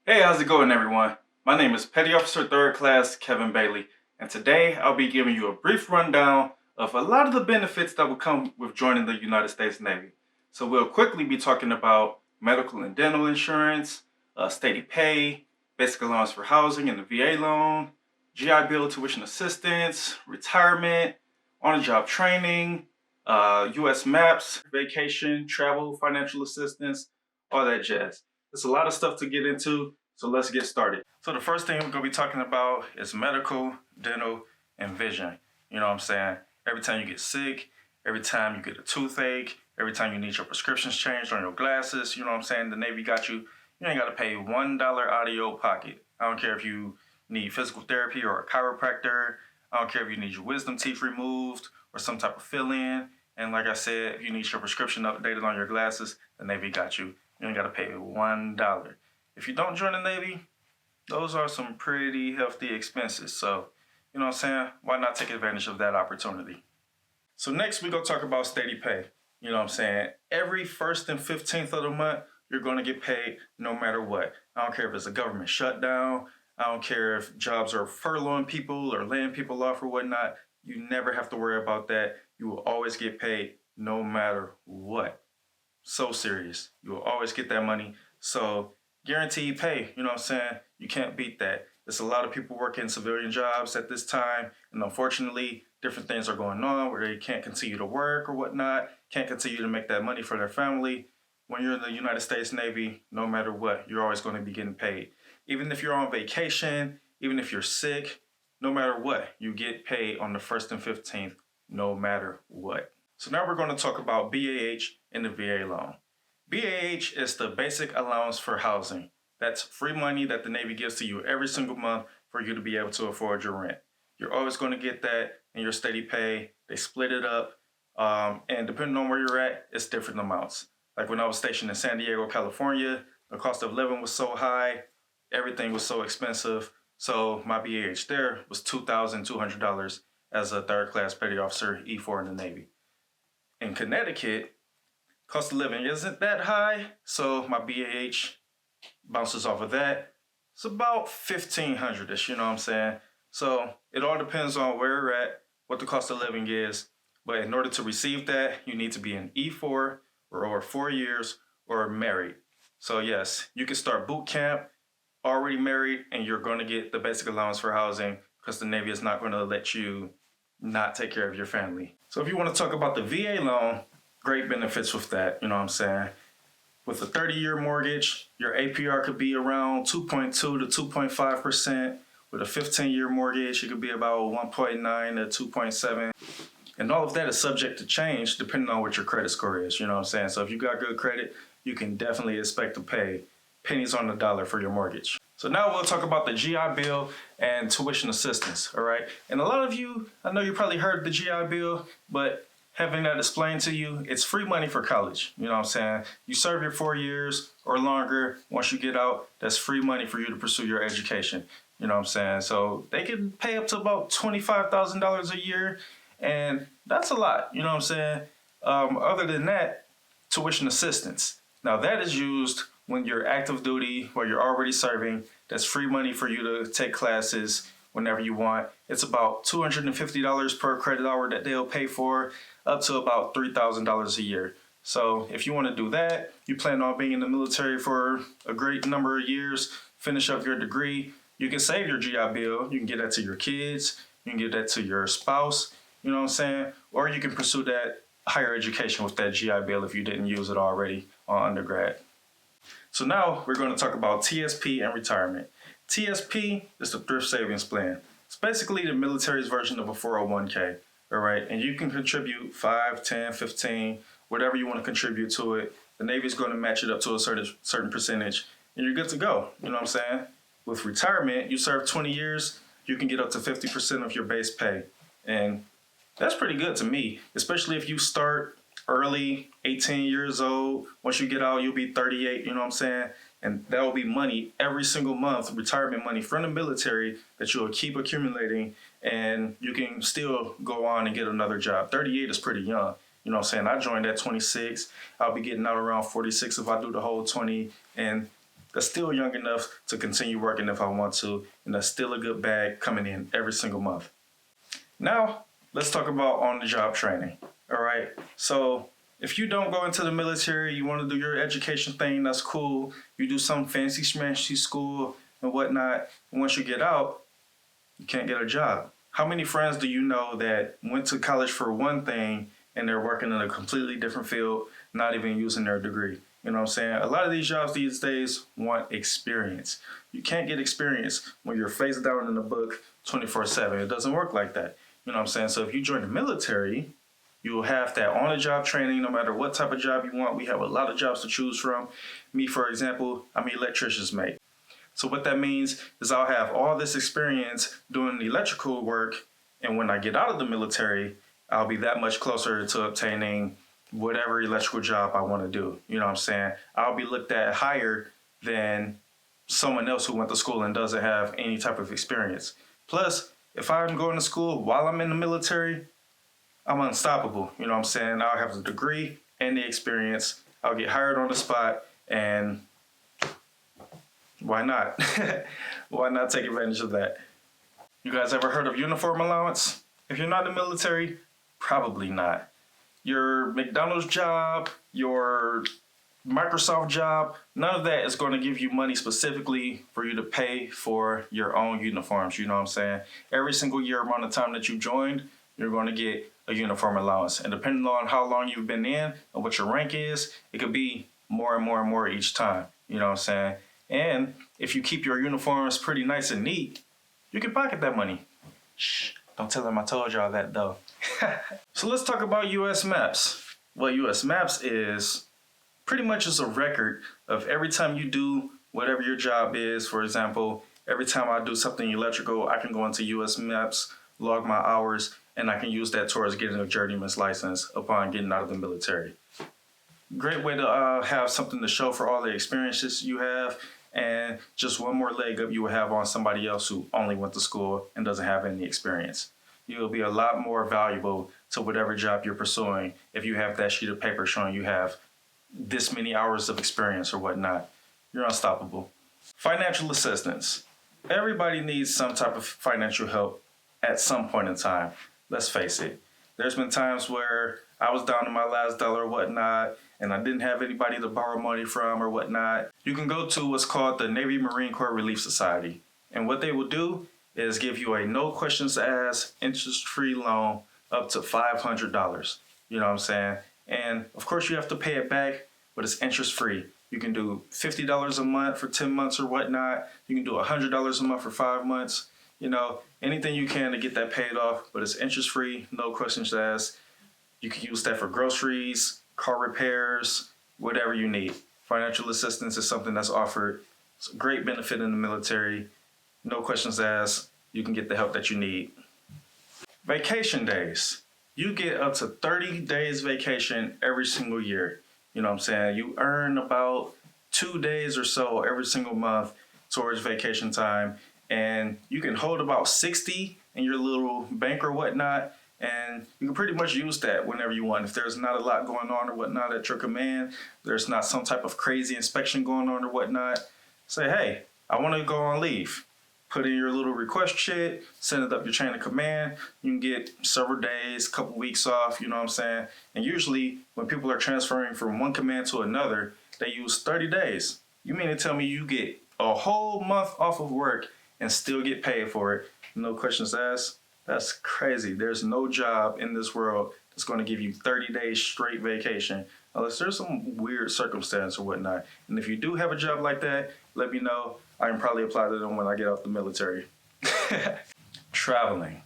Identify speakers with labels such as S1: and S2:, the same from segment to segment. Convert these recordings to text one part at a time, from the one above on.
S1: Hey, how's it going, everyone? My name is Petty Officer 3rd Class Kevin Bailey, and today I'll be giving you a brief rundown of a lot of the benefits that will come with joining the United States Navy. So we'll quickly be talking about medical and dental insurance, steady pay, basic allowance for housing and the VA loan, GI Bill tuition assistance, retirement, on-the-job training, U.S. maps, vacation, travel, financial assistance, all that jazz. There's a lot of stuff to get into, so let's get started. So the first thing we're going to be talking about is medical, dental, and vision. You know what I'm saying? Every time you get sick, every time you get a toothache, every time you need your prescriptions changed on your glasses, you know what I'm saying? The Navy got you. You ain't got to pay $1 out of your pocket. I don't care if you need physical therapy or a chiropractor. I don't care if you need your wisdom teeth removed or some type of fill-in. And like I said, if you need your prescription updated on your glasses, the Navy got you. You ain't got to pay $1. If you don't join the Navy, those are some pretty hefty expenses. So, you know what I'm saying? Why not take advantage of that opportunity? So next, we're going to talk about steady pay. You know what I'm saying? Every 1st and 15th of the month, you're going to get paid no matter what. I don't care if it's a government shutdown. I don't care if jobs are furloughing people or laying people off or whatnot. You never have to worry about that. You will always get paid no matter what. So serious. You will always get that money. So guaranteed pay, you know what I'm saying? You can't beat that. There's a lot of people working civilian jobs at this time, and unfortunately, different things are going on where they can't continue to work or whatnot, can't continue to make that money for their family. When you're in the United States Navy, no matter what, you're always going to be getting paid. Even if you're on vacation, even if you're sick, no matter what, you get paid on the 1st and 15th, no matter what. So now we're going to talk about BAH and the VA loan. BAH is the basic allowance for housing. That's free money that the Navy gives to you every single month for you to be able to afford your rent. You're always going to get that in your steady pay. They split it up, and depending on where you're at, it's different amounts. Like when I was stationed in San Diego, California, the cost of living was so high, everything was so expensive. So my BAH there was $2,200 as a 3rd class petty officer, E4 in the Navy. In Connecticut, cost of living isn't that high, so my BAH bounces off of that. It's about $1,500-ish, you know what I'm saying? So it all depends on where you're at, what the cost of living is. But in order to receive that, you need to be an E4 or over 4 years or married. So yes, you can start boot camp already married, and you're going to get the basic allowance for housing because the Navy is not going to let you not take care of your family. So if you want to talk about the VA loan, great benefits with that, you know what I'm saying? With a 30-year mortgage, your APR could be around 2.2 to 2.5%. With a 15-year mortgage, it could be about 1.9 to 2.7. And all of that is subject to change depending on what your credit score is, you know what I'm saying? So if you got good credit, you can definitely expect to pay pennies on the dollar for your mortgage. So now we'll talk about the GI Bill and tuition assistance, all right? And a lot of you, I know you probably heard the GI Bill, but having that explained to you, it's free money for college. You know what I'm saying? You serve your 4 years or longer. Once you get out, that's free money for you to pursue your education. You know what I'm saying? So they can pay up to about $25,000 a year, and that's a lot. You know what I'm saying? Other than that, tuition assistance. Now that is used when you're active duty, where you're already serving. That's free money for you to take classes whenever you want. It's about $250 per credit hour that they'll pay for, up to about $3,000 a year. So if you want to do that, you plan on being in the military for a great number of years, finish up your degree, you can save your GI Bill. You can get that to your kids. You can give that to your spouse. You know what I'm saying? Or you can pursue that higher education with that GI Bill if you didn't use it already on undergrad. So now we're going to talk about TSP and retirement. TSP is the thrift savings plan. It's basically the military's version of a 401k, all right? And you can contribute 5, 10, 15, whatever you want to contribute to it. The Navy's going to match it up to a certain percentage, and you're good to go. You know what I'm saying? With retirement, you serve 20 years, you can get up to 50% of your base pay. And that's pretty good to me, especially if you start early, 18 years old. Once you get out, you'll be 38, you know what I'm saying? And that will be money every single month, retirement money from the military that you'll keep accumulating, and you can still go on and get another job. 38 is pretty young. You know what I'm saying? I joined at 26. I'll be getting out around 46 if I do the whole 20. And that's still young enough to continue working if I want to, and that's still a good bag coming in every single month. Now, let's talk about on-the-job training. All right. So if you don't go into the military, you want to do your education thing, that's cool. You do some fancy schmancy school and whatnot. And once you get out, you can't get a job. How many friends do you know that went to college for one thing and they're working in a completely different field, not even using their degree? You know what I'm saying? A lot of these jobs these days want experience. You can't get experience when you're face down in a book 24/7. It doesn't work like that. You know what I'm saying? So if you join the military, you will have that on-the-job training no matter what type of job you want. We have a lot of jobs to choose from. Me, for example, I'm an electrician's mate. So what that means is I'll have all this experience doing electrical work, and when I get out of the military, I'll be that much closer to obtaining whatever electrical job I want to do. You know what I'm saying? I'll be looked at higher than someone else who went to school and doesn't have any type of experience. Plus, if I'm going to school while I'm in the military, I'm unstoppable. You know what I'm saying? I'll have the degree and the experience. I'll get hired on the spot, and why not? Why not take advantage of that? You guys ever heard of uniform allowance? If you're not in the military, probably not. Your McDonald's job, your Microsoft job, none of that is going to give you money specifically for you to pay for your own uniforms. You know what I'm saying? Every single year around the time that you joined, you're going to get a uniform allowance. And depending on how long you've been in and what your rank is, it could be more and more and more each time. You know what I'm saying? And if you keep your uniforms pretty nice and neat, you can pocket that money. Shh, don't tell them I told y'all that though. So let's talk about US Maps. What US Maps is pretty much is a record of every time you do whatever your job is. For example, every time I do something electrical, I can go into US Maps, log my hours, and I can use that towards getting a journeyman's license upon getting out of the military. Great way to have something to show for all the experiences you have, and just one more leg up you will have on somebody else who only went to school and doesn't have any experience. You will be a lot more valuable to whatever job you're pursuing if you have that sheet of paper showing you have this many hours of experience or whatnot. You're unstoppable. Financial assistance. Everybody needs some type of financial help at some point in time. Let's face it. There's been times where I was down to my last dollar or whatnot, and I didn't have anybody to borrow money from or whatnot. You can go to what's called the Navy Marine Corps Relief Society. And what they will do is give you a no questions asked, interest-free loan up to $500. You know what I'm saying? And of course you have to pay it back, but it's interest-free. You can do $50 a month for 10 months or whatnot. You can do $100 a month for 5 months. You know, anything you can to get that paid off, but it's interest-free, no questions asked. You can use that for groceries, car repairs, whatever you need. Financial assistance is something that's offered. It's a great benefit in the military. No questions asked. You can get the help that you need. Vacation days. You get up to 30 days vacation every single year. You know what I'm saying? You earn about 2 days or so every single month towards vacation time. And you can hold about 60 in your little bank or whatnot. And you can pretty much use that whenever you want. If there's not a lot going on or whatnot at your command, there's not some type of crazy inspection going on or whatnot, say, hey, I want to go on leave. Put in your little request shit, send it up your chain of command. You can get several days, a couple weeks off, you know what I'm saying? And usually when people are transferring from one command to another, they use 30 days. You mean to tell me you get a whole month off of work and still get paid for it? No questions asked? That's crazy. There's no job in this world that's going to give you 30 days straight vacation unless there's some weird circumstance or whatnot. And if you do have a job like that, let me know. I can probably apply to them when I get out the military. Traveling.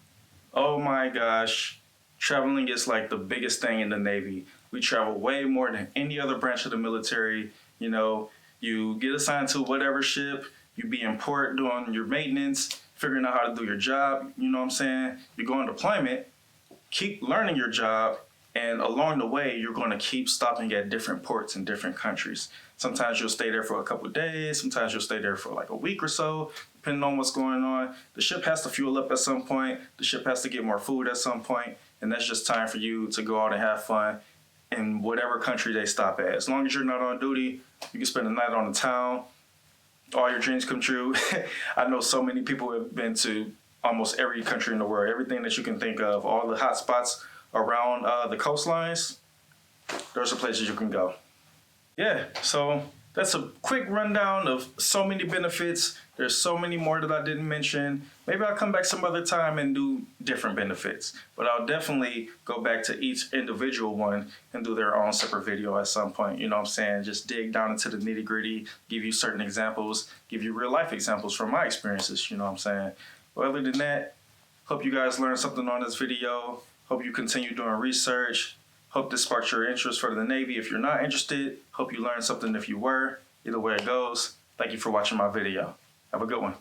S1: Oh my gosh. Traveling is like the biggest thing in the Navy. We travel way more than any other branch of the military. You know, you get assigned to whatever ship, you be in port doing your maintenance, figuring out how to do your job, you know what I'm saying? You go on deployment, keep learning your job, and along the way, you're going to keep stopping at different ports in different countries. Sometimes you'll stay there for a couple of days, sometimes you'll stay there for like a week or so, depending on what's going on. The ship has to fuel up at some point, the ship has to get more food at some point, and that's just time for you to go out and have fun in whatever country they stop at. As long as you're not on duty, you can spend the night on the town, all your dreams come true. I know so many people have been to almost every country in the world, everything that you can think of, all the hot spots around the coastlines. Those are places you can go. Yeah, so that's a quick rundown of so many benefits. There's so many more that I didn't mention. Maybe I'll come back some other time and do different benefits, but I'll definitely go back to each individual one and do their own separate video at some point. You know what I'm saying? Just dig down into the nitty gritty, give you certain examples, give you real life examples from my experiences. You know what I'm saying? But other than that, hope you guys learned something on this video. Hope you continue doing research. Hope this sparked your interest for the Navy. If you're not interested, hope you learned something if you were. Either way it goes, thank you for watching my video. Have a good one.